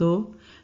2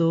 2,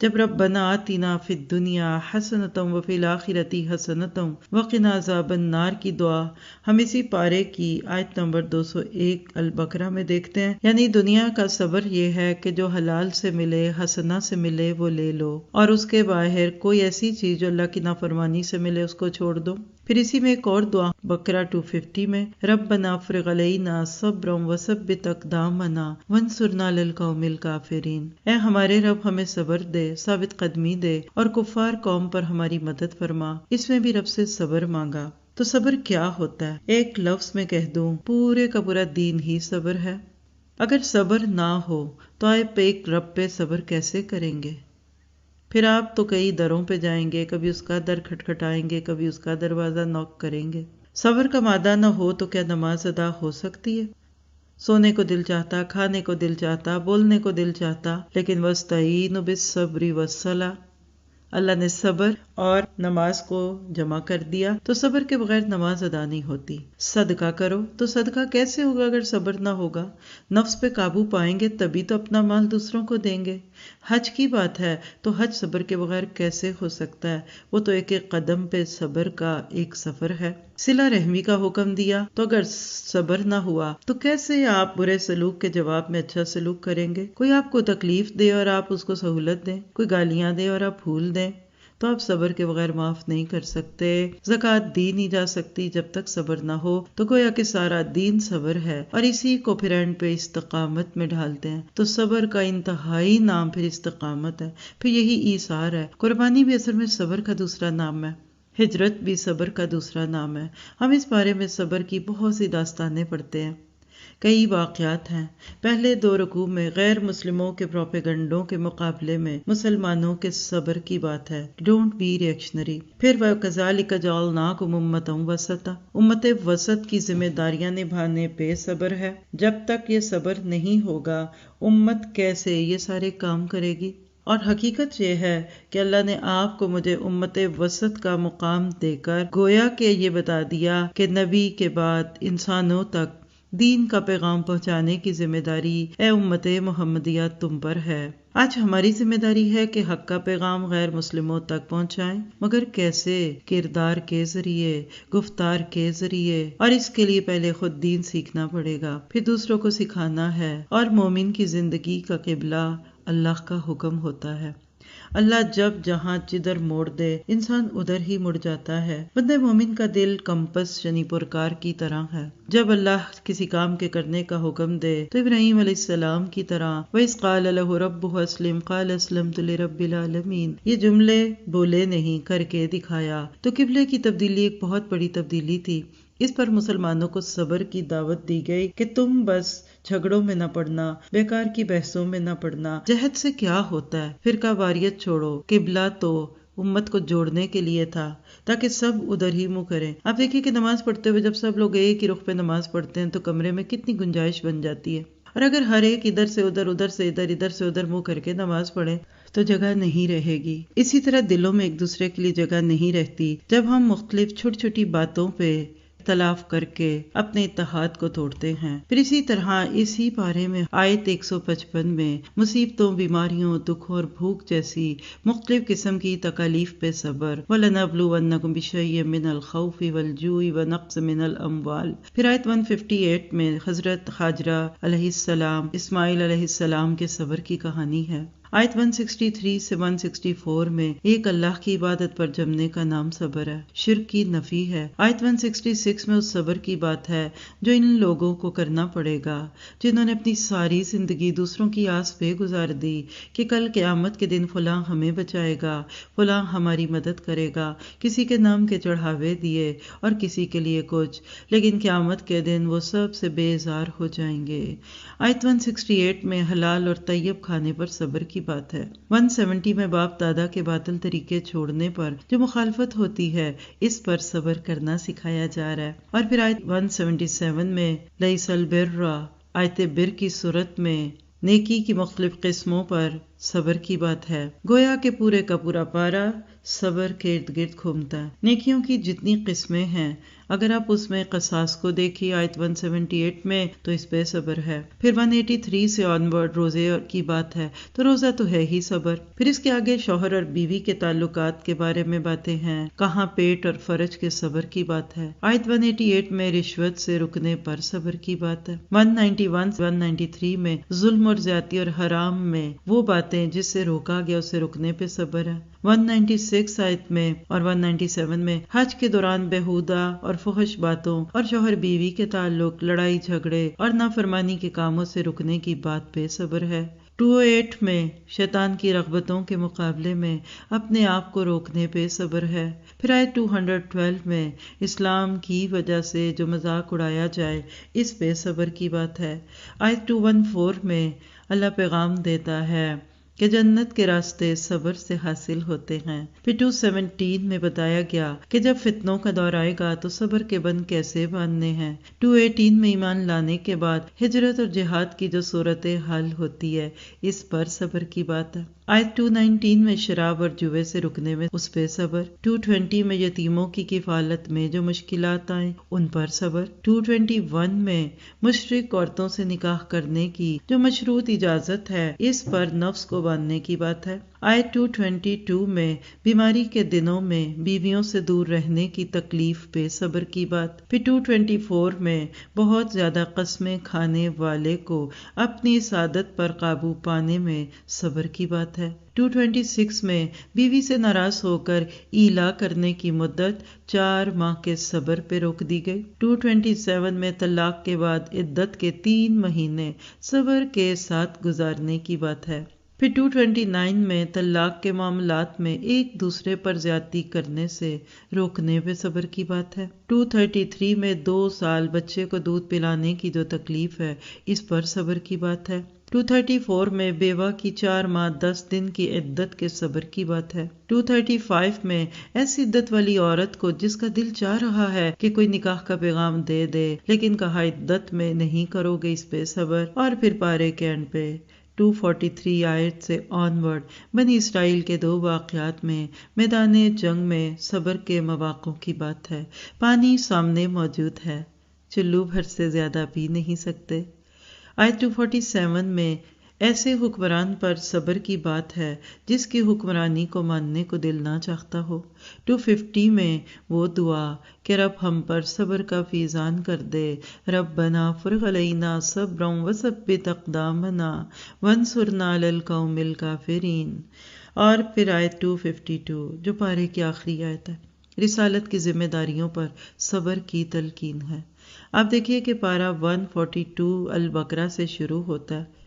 جب ربنا آتنا فی الدنیا حسنۃ وفی الآخرۃ حسنۃ وقنا عذاب النار کی دعا ہم اسی پارے کی آیت نمبر 201 البقرہ میں دیکھتے ہیں. یعنی دنیا کا صبر یہ ہے کہ جو حلال سے ملے، حسنہ سے ملے وہ لے لو، اور اس کے باہر کوئی ایسی چیز جو اللہ کی نافرمانی سے ملے اس کو چھوڑ دو. پھر اسی میں ایک اور دعا بقرہ 250 میں ربنا افرغ علینا صبرا وثبت اقدامنا وانصرنا علی القوم الکافرین، اے ہمارے رب ہمیں صبر دے، ثابت قدمی دے، اور کفار قوم پر ہماری مدد فرما. اس میں بھی رب سے صبر مانگا. تو صبر کیا ہوتا ہے؟ ایک لفظ میں کہہ دوں، پورے کا پورا دین ہی صبر ہے. اگر صبر نہ ہو تو آپ ایک رب پہ صبر کیسے کریں گے؟ پھر آپ تو کئی دروں پہ جائیں گے، کبھی اس کا در کھٹکھٹائیں گے، کبھی اس کا دروازہ نوک کریں گے. صبر کا مادہ نہ ہو تو کیا نماز ادا ہو سکتی ہے؟ سونے کو دل چاہتا، کھانے کو دل چاہتا، بولنے کو دل چاہتا، لیکن وَاسْتَعِینُوا بِالصَّبْرِ وَالصَّلَاةِ، اللہ نے صبر اور نماز کو جمع کر دیا. تو صبر کے بغیر نماز ادا نہیں ہوتی. صدقہ کرو تو صدقہ کیسے ہوگا اگر صبر نہ ہوگا؟ نفس پہ قابو پائیں گے تبھی تو اپنا مال دوسروں کو دیں گے. حج کی بات ہے تو حج صبر کے بغیر کیسے ہو سکتا ہے؟ وہ تو ایک ایک قدم پہ صبر کا ایک سفر ہے. صلہ رحمی کا حکم دیا تو اگر صبر نہ ہوا تو کیسے آپ برے سلوک کے جواب میں اچھا سلوک کریں گے؟ کوئی آپ کو تکلیف دے اور آپ اس کو سہولت دیں، کوئی گالیاں دے اور آپ پھول دیں، تو آپ صبر کے بغیر معاف نہیں کر سکتے. زکوٰۃ دی نہیں جا سکتی جب تک صبر نہ ہو. تو گویا کہ سارا دین صبر ہے، اور اسی کو پھر اینڈ پہ استقامت میں ڈھالتے ہیں. تو صبر کا انتہائی نام پھر استقامت ہے. پھر یہی ایثار ہے. قربانی بھی اصل میں صبر کا دوسرا نام ہے. ہجرت بھی صبر کا دوسرا نام ہے. ہم اس بارے میں صبر کی بہت سی داستانیں پڑھتے ہیں. کئی واقعات ہیں. پہلے 2 رکوع میں غیر مسلموں کے پروپیگنڈوں کے مقابلے میں مسلمانوں کے صبر کی بات ہے. Don't be reactionary. پھر وَكَذَلِكَ جَعَلْنَاكُمْ أُمَّةً وَسَطًا، امت وسط کی ذمہ داریاں نبھانے پہ صبر ہے. جب تک یہ صبر نہیں ہوگا امت کیسے یہ سارے کام کرے گی؟ اور حقیقت یہ ہے کہ اللہ نے آپ کو مجھے امت وسط کا مقام دے کر گویا کہ یہ بتا دیا کہ نبی کے بعد انسانوں تک دین کا پیغام پہنچانے کی ذمہ داری اے امت محمدیہ تم پر ہے. آج ہماری ذمہ داری ہے کہ حق کا پیغام غیر مسلموں تک پہنچائیں، مگر کیسے؟ کردار کے ذریعے، گفتار کے ذریعے. اور اس کے لیے پہلے خود دین سیکھنا پڑے گا، پھر دوسروں کو سکھانا ہے. اور مومن کی زندگی کا قبلہ اللہ کا حکم ہوتا ہے. اللہ جب جہاں جدھر موڑ دے انسان ادھر ہی مڑ جاتا ہے. بندہ مومن کا دل کمپس یعنی پرکار کی طرح ہے. جب اللہ کسی کام کے کرنے کا حکم دے تو ابراہیم علیہ السلام کی طرح وَإِذْ قَالَ لَهُ رَبُّهُ أَسْلِمْ قَالَ أَسْلَمْتُ لِرَبِّ الْعَالَمِينَ، یہ جملے بولے نہیں کر کے دکھایا. تو قبلے کی تبدیلی ایک بہت بڑی تبدیلی تھی. اس پر مسلمانوں کو صبر کی دعوت دی گئی کہ تم بس جھگڑوں میں نہ پڑنا، بیکار کی بحثوں میں نہ پڑنا. جہد سے کیا ہوتا ہے؟ فرقہ واریت چھوڑو. قبلہ تو امت کو جوڑنے کے لیے تھا تاکہ سب ادھر ہی منہ کریں. آپ دیکھیے کہ نماز پڑھتے ہوئے جب سب لوگ ایک ہی رخ پہ نماز پڑھتے ہیں تو کمرے میں کتنی گنجائش بن جاتی ہے. اور اگر ہر ایک ادھر سے ادھر، ادھر سے ادھر، ادھر سے ادھر منہ کر کے نماز پڑھے تو جگہ نہیں رہے گی. اسی طرح دلوں میں ایک دوسرے کے لیے جگہ نہیں رہتی جب ہم مختلف چھوٹی چھوٹی باتوں پہ اختلاف کر کے اپنے اتحاد کو توڑتے ہیں. پھر اسی طرح اسی پارے میں آیت 155 میں مصیبتوں، بیماریوں، دکھ اور بھوک جیسی مختلف قسم کی تکالیف پہ صبر. وَلَنَبْلُوَنَّكُمْ بِشَيْءٍ مِّنَ الْخَوْفِ وَالْجُوعِ وَنَقْصٍ مِّنَ الْأَمْوَالِ. پھر آیت 158 میں حضرت خاجرہ علیہ السلام، اسماعیل علیہ السلام کے صبر کی کہانی ہے. آیت 163 سے 164 میں ایک اللہ کی عبادت پر جمنے کا نام صبر ہے، شرک کی نفی ہے. آیت 166 میں اس صبر کی بات ہے جو ان لوگوں کو کرنا پڑے گا جنہوں نے اپنی ساری زندگی دوسروں کی آس پہ گزار دی کہ کل قیامت کے دن فلاں ہمیں بچائے گا، فلاں ہماری مدد کرے گا. کسی کے نام کے چڑھاوے دیے اور کسی کے لیے کچھ، لیکن قیامت کے دن وہ سب سے بیزار ہو جائیں گے. آیت 168 میں حلال اور طیب کھانے پر صبر کی بات ہے. 170 میں باپ دادا کے باطل طریقے چھوڑنے پر جو مخالفت ہوتی ہے اس پر صبر کرنا سکھایا جا رہا ہے. اور پھر آیت 177 میں لیس البر، آیت بر کی صورت میں نیکی کی مختلف قسموں پر صبر کی بات ہے. گویا کہ پورے کا پورا پارہ صبر کے ارد گرد گھومتا ہے۔ نیکیوں کی جتنی قسمیں ہیں اگر آپ اس میں قصاص کو دیکھیے آیت 178 میں تو اس پہ صبر ہے۔ پھر 183 سے آنورڈ روزے کی بات ہے تو روزہ تو ہے ہی صبر۔ پھر اس کے آگے شوہر اور بیوی کے تعلقات کے بارے میں باتیں ہیں، کہاں پیٹ اور فرج کے صبر کی بات ہے۔ آیت 188 میں رشوت سے رکنے پر صبر کی بات ہے۔ 191 سے 193 میں ظلم اور زیادتی اور حرام میں وہ باتیں جس سے روکا گیا اسے رکنے پہ صبر ہے۔ 196 آیت میں اور 197 میں حج کے دوران بےہودہ اور فحش باتوں اور شوہر بیوی کے تعلق، لڑائی جھگڑے اور نافرمانی کے کاموں سے رکنے کی بات پہ صبر ہے۔ 208 میں شیطان کی رغبتوں کے مقابلے میں اپنے آپ کو روکنے پہ صبر ہے۔ پھر آیت 212 میں اسلام کی وجہ سے جو مذاق اڑایا جائے اس پہ صبر کی بات ہے۔ آیت 214 میں اللہ پیغام دیتا ہے کہ جنت کے راستے صبر سے حاصل ہوتے ہیں۔ پھر 217 میں بتایا گیا کہ جب فتنوں کا دور آئے گا تو صبر کے بند کیسے باندھنے ہیں۔ 218 میں ایمان لانے کے بعد ہجرت اور جہاد کی جو صورت حال ہوتی ہے اس پر صبر کی بات ہے۔ آیت 219 میں شراب اور جوئے سے رکنے میں اس پہ صبر۔ 220 میں یتیموں کی کفالت میں جو مشکلات آئیں ان پر صبر۔ 221 میں مشرک عورتوں سے نکاح کرنے کی جو مشروط اجازت ہے اس پر نفس کو باندھنے کی بات ہے۔ آیت 222 میں بیماری کے دنوں میں بیویوں سے دور رہنے کی تکلیف پہ صبر کی بات۔ پھر 224 میں بہت زیادہ قسمیں کھانے والے کو اپنی اس عادت پر قابو پانے میں صبر کی بات ہے۔ 226 میں بیوی سے ناراض ہو کر ایلا کرنے کی مدت 4 ماہ کے صبر پہ روک دی گئی۔ 227 میں طلاق کے بعد عدت کے 3 مہینے صبر کے ساتھ گزارنے کی بات ہے۔ پھر 229 میں طلاق کے معاملات میں ایک دوسرے پر زیادتی کرنے سے روکنے پہ صبر کی بات ہے۔ 233 میں 2 سال بچے کو دودھ پلانے کی جو تکلیف ہے اس پر صبر کی بات ہے۔ 234 میں بیوہ کی 4 ماہ 10 دن کی عدت کے صبر کی بات ہے۔ 235 میں ایسی عدت والی عورت کو جس کا دل چاہ رہا ہے کہ کوئی نکاح کا پیغام دے دے لیکن کہا عدت میں نہیں کرو گے اس پہ صبر۔ اور پھر پارے کے اینڈ پہ 243 آیت سے آنورڈ بنی اسرائیل کے 2 واقعات میں میدان جنگ میں صبر کے مواقع کی بات ہے۔ پانی سامنے موجود ہے، چلو بھر سے زیادہ پی نہیں سکتے۔ آیت 247 میں ایسے حکمران پر صبر کی بات ہے جس کی حکمرانی کو ماننے کو دل نہ چاہتا ہو۔ 250 میں وہ دعا کہ رب ہم پر صبر کا فیضان کر دے، ربنا فرغ علینا صبرا وثبت اقدامنا وانصرنا علی القوم الکافرین۔ اور پھر آیت 252 جو پارے کی آخری آیت ہے، رسالت کی ذمہ داریوں پر صبر کی تلقین ہے۔ آپ دیکھیے کہ پارہ 142 البقرہ سے شروع ہوتا ہے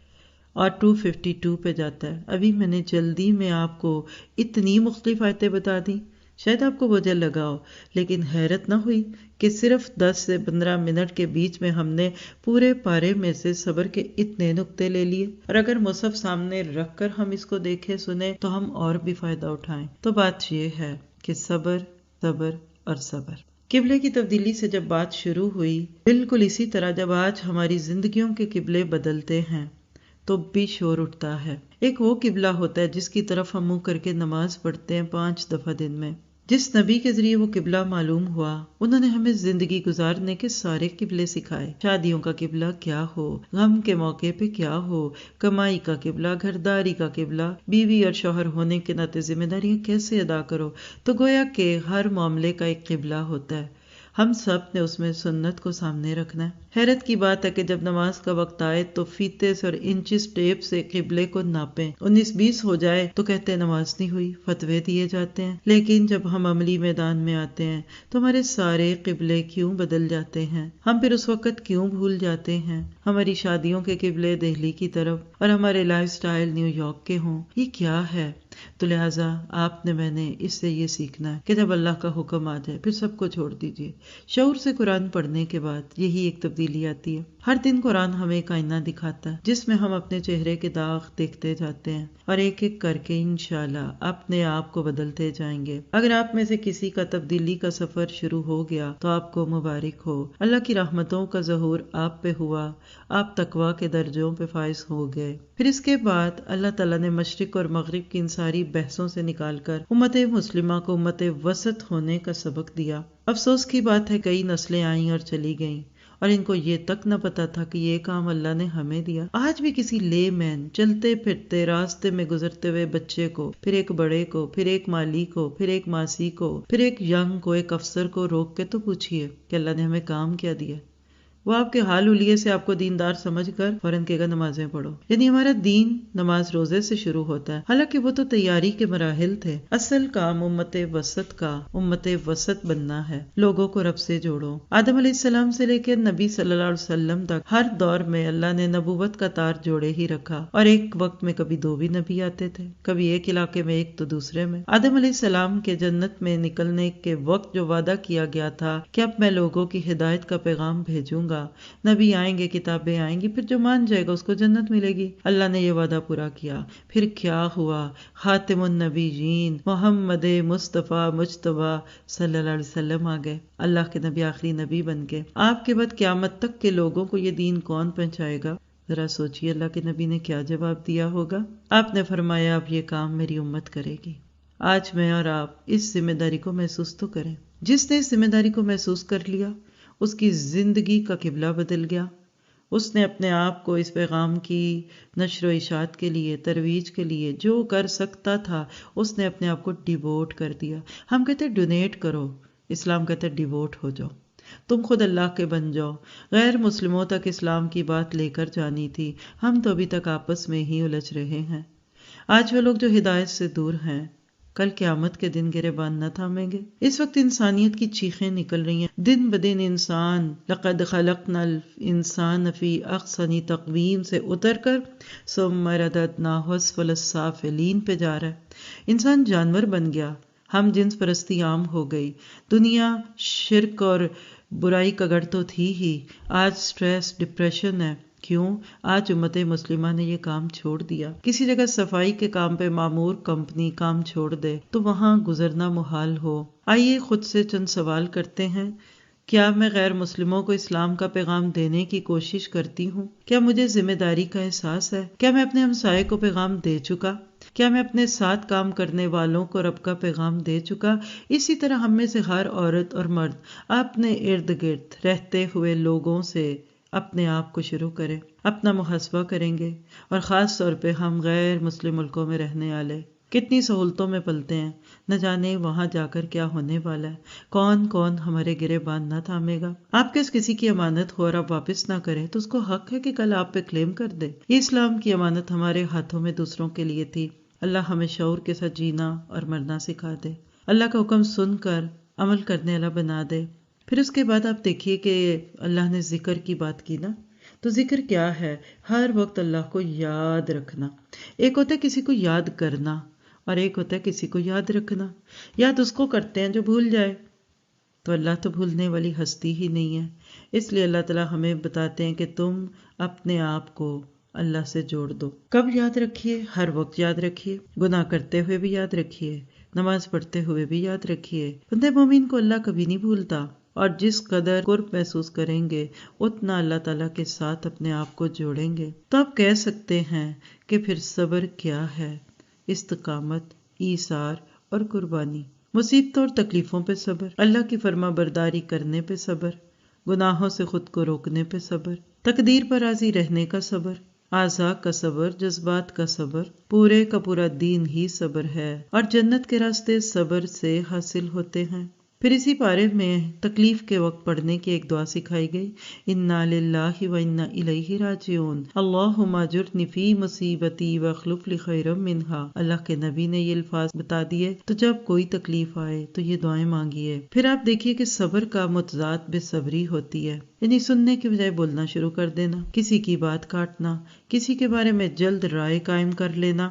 اور 252 پہ جاتا ہے۔ ابھی میں نے جلدی میں آپ کو اتنی مختلف آیتیں بتا دی، شاید آپ کو بوجھل لگا ہو، لیکن حیرت نہ ہوئی کہ صرف 10 سے 15 منٹ کے بیچ میں ہم نے پورے پارے میں سے صبر کے اتنے نقطے لے لیے۔ اور اگر مصحف سامنے رکھ کر ہم اس کو دیکھیں سنیں تو ہم اور بھی فائدہ اٹھائیں۔ تو بات یہ ہے کہ صبر صبر اور صبر۔ قبلے کی تبدیلی سے جب بات شروع ہوئی، بالکل اسی طرح جب آج ہماری زندگیوں کے قبلے بدلتے ہیں تو بھی شور اٹھتا ہے۔ ایک وہ قبلہ ہوتا ہے جس کی طرف ہم منہ کر کے نماز پڑھتے ہیں 5 دفعہ دن میں۔ جس نبی کے ذریعے وہ قبلہ معلوم ہوا انہوں نے ہمیں زندگی گزارنے کے سارے قبلے سکھائے۔ شادیوں کا قبلہ کیا ہو، غم کے موقع پہ کیا ہو، کمائی کا قبلہ، گھرداری کا قبلہ، بیوی اور شوہر ہونے کے ناطے ذمہ داریاں کیسے ادا کرو، تو گویا کہ ہر معاملے کا ایک قبلہ ہوتا ہے۔ ہم سب نے اس میں سنت کو سامنے رکھنا ہے۔ حیرت کی بات ہے کہ جب نماز کا وقت آئے تو فیتے سے اور انچز ٹیپ سے قبلے کو ناپیں، 19-20 ہو جائے تو کہتے ہیں نماز نہیں ہوئی، فتوے دیے جاتے ہیں۔ لیکن جب ہم عملی میدان میں آتے ہیں تو ہمارے سارے قبلے کیوں بدل جاتے ہیں؟ ہم پھر اس وقت کیوں بھول جاتے ہیں؟ ہماری شادیوں کے قبلے دہلی کی طرف اور ہمارے لائف سٹائل نیو یارک کے ہوں، یہ کیا ہے؟ تو لہٰذا آپ نے میں نے اس سے یہ سیکھنا ہے کہ جب اللہ کا حکم آ جائے پھر سب کو چھوڑ دیجیے۔ شعور سے قرآن پڑھنے کے بعد یہی ایک تبدیلی آتی ہے۔ ہر دن قرآن ہمیں ایک آئینہ دکھاتا ہے جس میں ہم اپنے چہرے کے داغ دیکھتے جاتے ہیں اور ایک ایک کر کے انشاءاللہ اپنے آپ کو بدلتے جائیں گے۔ اگر آپ میں سے کسی کا تبدیلی کا سفر شروع ہو گیا تو آپ کو مبارک ہو، اللہ کی رحمتوں کا ظہور آپ پہ ہوا، آپ تقویٰ کے درجوں پہ فائز ہو گئے۔ پھر اس کے بعد اللہ تعالیٰ نے مشرق اور مغرب کی ان ساری بحثوں سے نکال کر امت مسلمہ کو امت وسط ہونے کا سبق دیا۔ افسوس کی بات ہے کئی نسلیں آئیں اور چلی گئیں اور ان کو یہ تک نہ پتا تھا کہ یہ کام اللہ نے ہمیں دیا۔ آج بھی کسی لے مین چلتے پھرتے راستے میں گزرتے ہوئے بچے کو، پھر ایک بڑے کو، پھر ایک مالی کو، پھر ایک ماسی کو، پھر ایک ینگ کو، ایک افسر کو روک کے تو پوچھئے کہ اللہ نے ہمیں کام کیا دیا۔ وہ آپ کے حال حلیے سے آپ کو دیندار سمجھ کر فوراً کہے گا نمازیں پڑھو۔ یعنی ہمارا دین نماز روزے سے شروع ہوتا ہے، حالانکہ وہ تو تیاری کے مراحل تھے۔ اصل کام امت وسط بننا ہے، لوگوں کو رب سے جوڑو۔ آدم علیہ السلام سے لے کے نبی صلی اللہ علیہ وسلم تک ہر دور میں اللہ نے نبوت کا تار جوڑے ہی رکھا، اور ایک وقت میں کبھی 2 بھی نبی آتے تھے، کبھی ایک علاقے میں ایک تو دوسرے میں۔ آدم علیہ السلام کے جنت میں نکلنے کے وقت جو وعدہ کیا گیا تھا کہ اب میں لوگوں کی ہدایت کا پیغام بھیجوں گا، نبی آئیں گے، کتابیں آئیں گی، پھر جو مان جائے گا اس کو جنت ملے گی۔ اللہ نے یہ وعدہ پورا کیا۔ پھر کیا ہوا؟ خاتم النبیین محمد مصطفیٰ مجتبیٰ صلی اللہ علیہ وسلم آ گئے، اللہ کے نبی آخری نبی بن کے۔ آپ کے بعد قیامت تک کے لوگوں کو یہ دین کون پہنچائے گا؟ ذرا سوچئے اللہ کے نبی نے کیا جواب دیا ہوگا۔ آپ نے فرمایا اب یہ کام میری امت کرے گی۔ آج میں اور آپ اس ذمہ داری کو محسوس تو کریں۔ جس نے اس ذمہ داری کو محسوس کر لیا اس کی زندگی کا قبلہ بدل گیا۔ اس نے اپنے آپ کو اس پیغام کی نشر و اشاعت کے لیے، ترویج کے لیے جو کر سکتا تھا اس نے اپنے آپ کو ڈیووٹ کر دیا۔ ہم کہتے ہیں ڈونیٹ کرو، اسلام کہتے ہیں ڈیووٹ ہو جاؤ، تم خود اللہ کے بن جاؤ۔ غیر مسلموں تک اسلام کی بات لے کر جانی تھی، ہم تو ابھی تک آپس میں ہی الجھ رہے ہیں۔ آج وہ لوگ جو ہدایت سے دور ہیں کل قیامت کے دن گریبان نہ تھامیں گے۔ اس وقت انسانیت کی چیخیں نکل رہی ہیں، دن بدن انسان لقد خلقنا الانسان فی احسن تقویم سے اتر کر ثم رددناہ اسفل السافلین پہ جا رہا ہے۔ انسان جانور بن گیا، ہم جنس پرستی عام ہو گئی، دنیا شرک اور برائی کا گڑھ تو تھی ہی، آج سٹریس ڈپریشن ہے۔ کیوں؟ آج امت مسلمہ نے یہ کام چھوڑ دیا۔ کسی جگہ صفائی کے کام پہ معمور کمپنی کام چھوڑ دے تو وہاں گزرنا محال ہو۔ آئیے خود سے چند سوال کرتے ہیں، کیا میں غیر مسلموں کو اسلام کا پیغام دینے کی کوشش کرتی ہوں؟ کیا مجھے ذمہ داری کا احساس ہے؟ کیا میں اپنے ہمسائے کو پیغام دے چکا؟ کیا میں اپنے ساتھ کام کرنے والوں کو رب کا پیغام دے چکا؟ اسی طرح ہم میں سے ہر عورت اور مرد اپنے ارد گرد رہتے ہوئے لوگوں سے اپنے آپ کو شروع کریں، اپنا محاسبہ کریں گے، اور خاص طور پہ ہم غیر مسلم ملکوں میں رہنے والے کتنی سہولتوں میں پلتے ہیں، نہ جانے وہاں جا کر کیا ہونے والا ہے، کون کون ہمارے گریبان نہ تھامے گا۔ آپ کے کسی کی امانت ہو اور آپ واپس نہ کریں تو اس کو حق ہے کہ کل آپ پہ کلیم کر دے۔ یہ اسلام کی امانت ہمارے ہاتھوں میں دوسروں کے لیے تھی۔ اللہ ہمیں شعور کے ساتھ جینا اور مرنا سکھا دے، اللہ کا حکم سن کر عمل کرنے والا بنا دے۔ پھر اس کے بعد آپ دیکھیے کہ اللہ نے ذکر کی بات کی نا، تو ذکر کیا ہے؟ ہر وقت اللہ کو یاد رکھنا۔ ایک ہوتا ہے کسی کو یاد کرنا اور ایک ہوتا ہے کسی کو یاد رکھنا۔ یاد اس کو کرتے ہیں جو بھول جائے، تو اللہ تو بھولنے والی ہستی ہی نہیں ہے۔ اس لیے اللہ تعالیٰ ہمیں بتاتے ہیں کہ تم اپنے آپ کو اللہ سے جوڑ دو۔ کب یاد رکھیے؟ ہر وقت یاد رکھیے، گناہ کرتے ہوئے بھی یاد رکھیے، نماز پڑھتے ہوئے بھی یاد رکھیے۔ بندے مومن کو اللہ کبھی نہیں بھولتا، اور جس قدر قرب محسوس کریں گے اتنا اللہ تعالیٰ کے ساتھ اپنے آپ کو جوڑیں گے۔ تو آپ کہہ سکتے ہیں کہ پھر صبر کیا ہے؟ استقامت، ایثار اور قربانی، مصیبتوں اور تکلیفوں پہ صبر، اللہ کی فرما برداری کرنے پہ صبر، گناہوں سے خود کو روکنے پہ صبر، تقدیر پر راضی رہنے کا صبر، اعضاء کا صبر، جذبات کا صبر، پورے کا پورا دین ہی صبر ہے، اور جنت کے راستے صبر سے حاصل ہوتے ہیں۔ پھر اسی پارے میں تکلیف کے وقت پڑھنے کی ایک دعا سکھائی گئی، انا للہ و انا الیہ راجعون، اللہم اجرنی فی مصیبتی واخلف لی خیرا منہا۔ اللہ کے نبی نے یہ الفاظ بتا دیے، تو جب کوئی تکلیف آئے تو یہ دعائیں مانگیے۔ پھر آپ دیکھیے کہ صبر کا متضاد بے صبری ہوتی ہے، یعنی سننے کے بجائے بولنا شروع کر دینا، کسی کی بات کاٹنا، کسی کے بارے میں جلد رائے قائم کر لینا،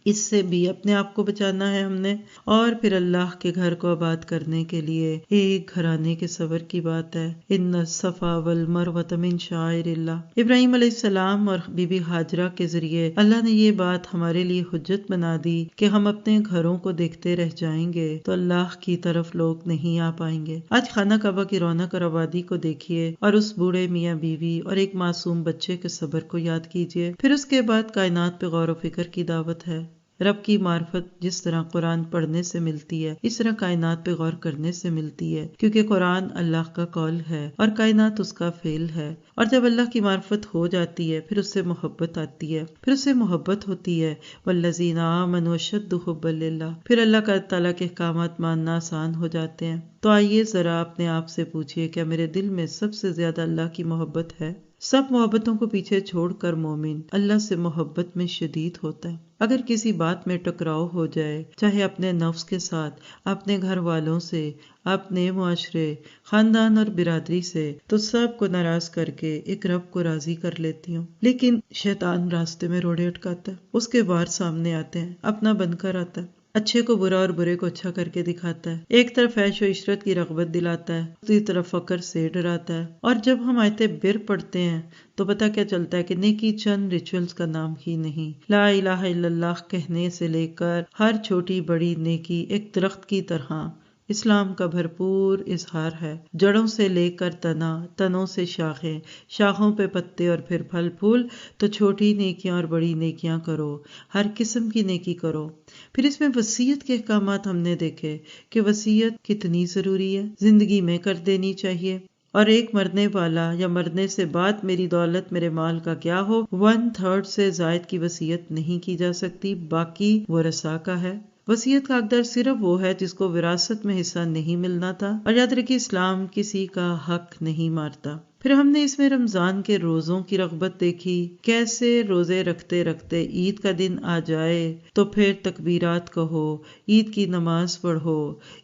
اس سے بھی اپنے آپ کو بچانا ہے ہم نے، اور پھر اللہ کے گھر کو آباد کرنے کے لیے ایک گھرانے کے صبر کی بات ہے۔ ان الصفا والمروۃ من شعائر اللہ، ابراہیم علیہ السلام اور بی بی ہاجرہ کے ذریعے اللہ نے یہ بات ہمارے لیے حجت بنا دی کہ ہم اپنے گھروں کو دیکھتے رہ جائیں گے تو اللہ کی طرف لوگ نہیں آ پائیں گے۔ آج خانہ کعبہ کی رونق اور آبادی کو دیکھیے اور اس بوڑھے میاں بیوی اور ایک معصوم بچے کے صبر کو یاد کیجیے، پھر اس کے بعد کائنات پہ غور و فکر کی دعوت ہے۔ رب کی معرفت جس طرح قرآن پڑھنے سے ملتی ہے، اس طرح کائنات پہ غور کرنے سے ملتی ہے، کیونکہ قرآن اللہ کا قول ہے اور کائنات اس کا فعل ہے۔ اور جب اللہ کی معرفت ہو جاتی ہے پھر اس سے محبت آتی ہے، پھر اس سے محبت ہوتی ہے۔ والذین آمنوا اشد حبا للہ، پھر اللہ کا تعالیٰ کے احکامات ماننا آسان ہو جاتے ہیں۔ تو آئیے ذرا اپنے آپ سے پوچھئے، کیا میرے دل میں سب سے زیادہ اللہ کی محبت ہے؟ سب محبتوں کو پیچھے چھوڑ کر مومن اللہ سے محبت میں شدید ہوتا ہے۔ اگر کسی بات میں ٹکراؤ ہو جائے، چاہے اپنے نفس کے ساتھ، اپنے گھر والوں سے، اپنے معاشرے، خاندان اور برادری سے، تو سب کو ناراض کر کے ایک رب کو راضی کر لیتی ہوں۔ لیکن شیطان راستے میں روڑے اٹکاتا ہے، اس کے وار سامنے آتے ہیں، اپنا بن کر آتا ہے، اچھے کو برا اور برے کو اچھا کر کے دکھاتا ہے، ایک طرف عیش و عشرت کی رغبت دلاتا ہے، دوسری طرف فقر سے ڈراتا ہے۔ اور جب ہم آیت بر پڑھتے ہیں تو پتہ کیا چلتا ہے کہ نیکی چند ریچولز کا نام ہی نہیں، لا الہ الا اللہ کہنے سے لے کر ہر چھوٹی بڑی نیکی ایک درخت کی طرح اسلام کا بھرپور اظہار ہے۔ جڑوں سے لے کر تنا، تنوں سے شاخیں، شاخوں پہ پتے اور پھر پھل پھول، تو چھوٹی نیکیاں اور بڑی نیکیاں کرو، ہر قسم کی نیکی کرو۔ پھر اس میں وصیت کے احکامات ہم نے دیکھے کہ وصیت کتنی ضروری ہے، زندگی میں کر دینی چاہیے۔ اور ایک مرنے والا یا مرنے سے بعد میری دولت میرے مال کا کیا ہو، 1/3 سے زائد کی وصیت نہیں کی جا سکتی، باقی ورثاء کا ہے۔ وصیت کا حقدار صرف وہ ہے جس کو وراثت میں حصہ نہیں ملنا تھا، اور یاد رکھیے اسلام کسی کا حق نہیں مارتا۔ پھر ہم نے اس میں رمضان کے روزوں کی رغبت دیکھی، کیسے روزے رکھتے رکھتے عید کا دن آ جائے تو پھر تکبیرات کہو، عید کی نماز پڑھو،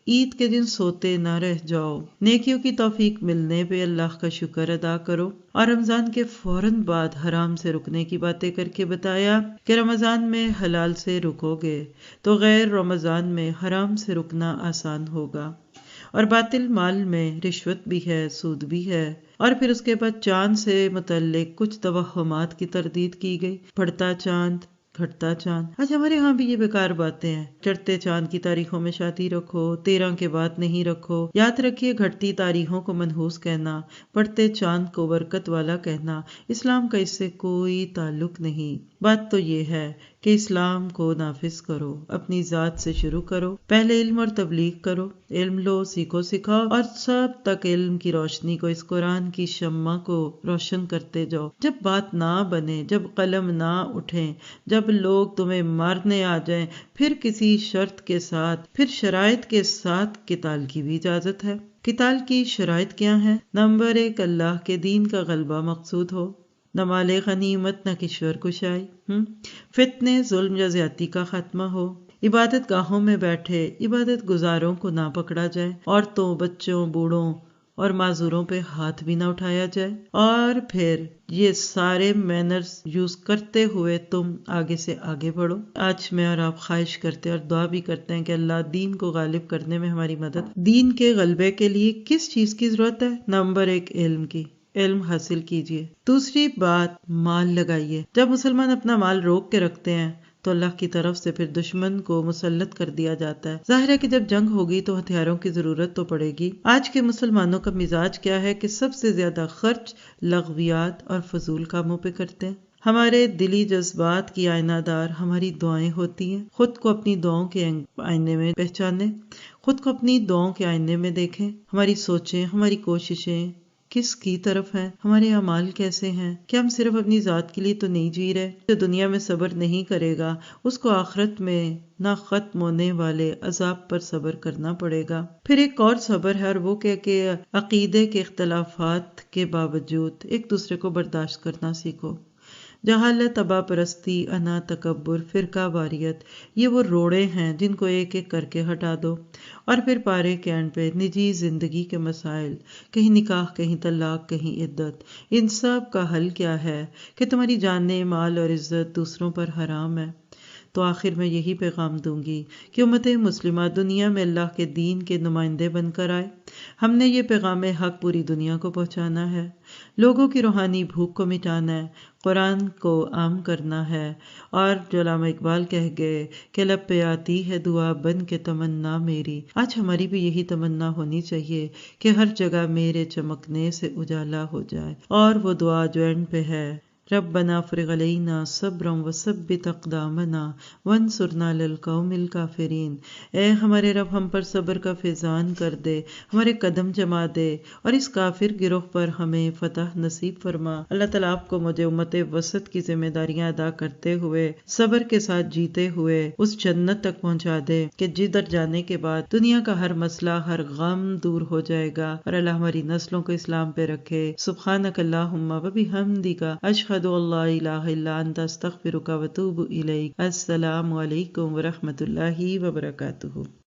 عید کے دن سوتے نہ رہ جاؤ، نیکیوں کی توفیق ملنے پہ اللہ کا شکر ادا کرو۔ اور رمضان کے فوراً بعد حرام سے رکنے کی باتیں کر کے بتایا کہ رمضان میں حلال سے رکو گے تو غیر رمضان میں حرام سے رکنا آسان ہوگا۔ اور باطل مال میں رشوت بھی ہے، سود بھی ہے۔ اور پھر اس کے بعد چاند سے متعلق کچھ توہمات کی تردید کی گئی، بڑھتا چاند، گھٹتا چاند۔ آج ہمارے ہاں بھی یہ بیکار باتیں ہیں، چڑھتے چاند کی تاریخوں میں شادی رکھو، 13 کے بعد نہیں رکھو۔ یاد رکھیے گھٹتی تاریخوں کو منحوس کہنا، بڑھتے چاند کو برکت والا کہنا، اسلام کا اس سے کوئی تعلق نہیں۔ بات تو یہ ہے کہ اسلام کو نافذ کرو، اپنی ذات سے شروع کرو، پہلے علم اور تبلیغ کرو، علم لو، سیکھو، سکھاؤ، اور سب تک علم کی روشنی کو، اس قرآن کی شمع کو روشن کرتے جاؤ۔ جب بات نہ بنے، جب قلم نہ اٹھیں، جب لوگ تمہیں مارنے آ جائیں، پھر کسی شرط کے ساتھ، پھر شرائط کے ساتھ قتال کی بھی اجازت ہے۔ قتال کی شرائط کیا ہیں؟ نمبر 1، اللہ کے دین کا غلبہ مقصود ہو، نہ مال غنیمت نہ کشور کشائی، فتنے، ظلم یا زیادتی کا خاتمہ ہو، عبادت گاہوں میں بیٹھے عبادت گزاروں کو نہ پکڑا جائے، عورتوں، بچوں، بوڑھوں اور معذوروں پہ ہاتھ بھی نہ اٹھایا جائے، اور پھر یہ سارے مینرز یوز کرتے ہوئے تم آگے سے آگے بڑھو۔ آج میں اور آپ خواہش کرتے اور دعا بھی کرتے ہیں کہ اللہ دین کو غالب کرنے میں ہماری مدد۔ دین کے غلبے کے لیے کس چیز کی ضرورت ہے؟ نمبر 1، علم کی، علم حاصل کیجئے۔ دوسری بات، مال لگائیے۔ جب مسلمان اپنا مال روک کے رکھتے ہیں تو اللہ کی طرف سے پھر دشمن کو مسلط کر دیا جاتا ہے۔ ظاہر ہے کہ جب جنگ ہوگی تو ہتھیاروں کی ضرورت تو پڑے گی۔ آج کے مسلمانوں کا مزاج کیا ہے کہ سب سے زیادہ خرچ لغویات اور فضول کاموں پہ کرتے ہیں۔ ہمارے دلی جذبات کی آئینہ دار ہماری دعائیں ہوتی ہیں۔ خود کو اپنی دعاؤں کے آئینے میں پہچانیں، خود کو اپنی دعاؤں کے آئینے میں دیکھیں، ہماری سوچیں، ہماری کوششیں کس کی طرف ہیں، ہمارے اعمال کیسے ہیں، کہ ہم صرف اپنی ذات کے لیے تو نہیں جی رہے۔ جو دنیا میں صبر نہیں کرے گا اس کو آخرت میں نہ ختم ہونے والے عذاب پر صبر کرنا پڑے گا۔ پھر ایک اور صبر ہے، اور وہ کہ عقیدے کے اختلافات کے باوجود ایک دوسرے کو برداشت کرنا سیکھو۔ جہالت، ابا پرستی، انا، تکبر، فرقہ واریت، یہ وہ روڑے ہیں جن کو ایک ایک کر کے ہٹا دو۔ اور پھر پارے کے اینڈ پہ نجی زندگی کے مسائل، کہیں نکاح، کہیں طلاق، کہیں عدت، ان سب کا حل کیا ہے کہ تمہاری جانیں، مال اور عزت دوسروں پر حرام ہے۔ تو آخر میں یہی پیغام دوں گی کہ امت مسلمہ دنیا میں اللہ کے دین کے نمائندے بن کر آئے۔ ہم نے یہ پیغام حق پوری دنیا کو پہنچانا ہے، لوگوں کی روحانی بھوک کو مٹانا ہے، قرآن کو عام کرنا ہے، اور جو علامہ اقبال کہہ گئے کہ لب پہ آتی ہے دعا بن کے تمنا میری، آج ہماری بھی یہی تمنا ہونی چاہیے کہ ہر جگہ میرے چمکنے سے اجالا ہو جائے، اور وہ دعا جو اینڈ پہ ہے، ربنا افرغ علینا صبرا وثبت اقدامنا وانصرنا علی القوم الکافرین۔ اے ہمارے رب، ہم پر صبر کا فیضان کر دے، ہمارے قدم جما دے، اور اس کافر گروہ پر ہمیں فتح نصیب فرما۔ اللہ تعالیٰ آپ کو مجھے امت وسط کی ذمہ داریاں ادا کرتے ہوئے، صبر کے ساتھ جیتے ہوئے اس جنت تک پہنچا دے کہ جدھر جانے کے بعد دنیا کا ہر مسئلہ، ہر غم دور ہو جائے گا، اور اللہ ہماری نسلوں کو اسلام پہ رکھے۔ سبحانک اللہم وبحمدک، اشہد ان لا الہ الا انت، استغفرک واتوب الیک۔ السلام علیکم ورحمۃ اللہ وبرکاتہ۔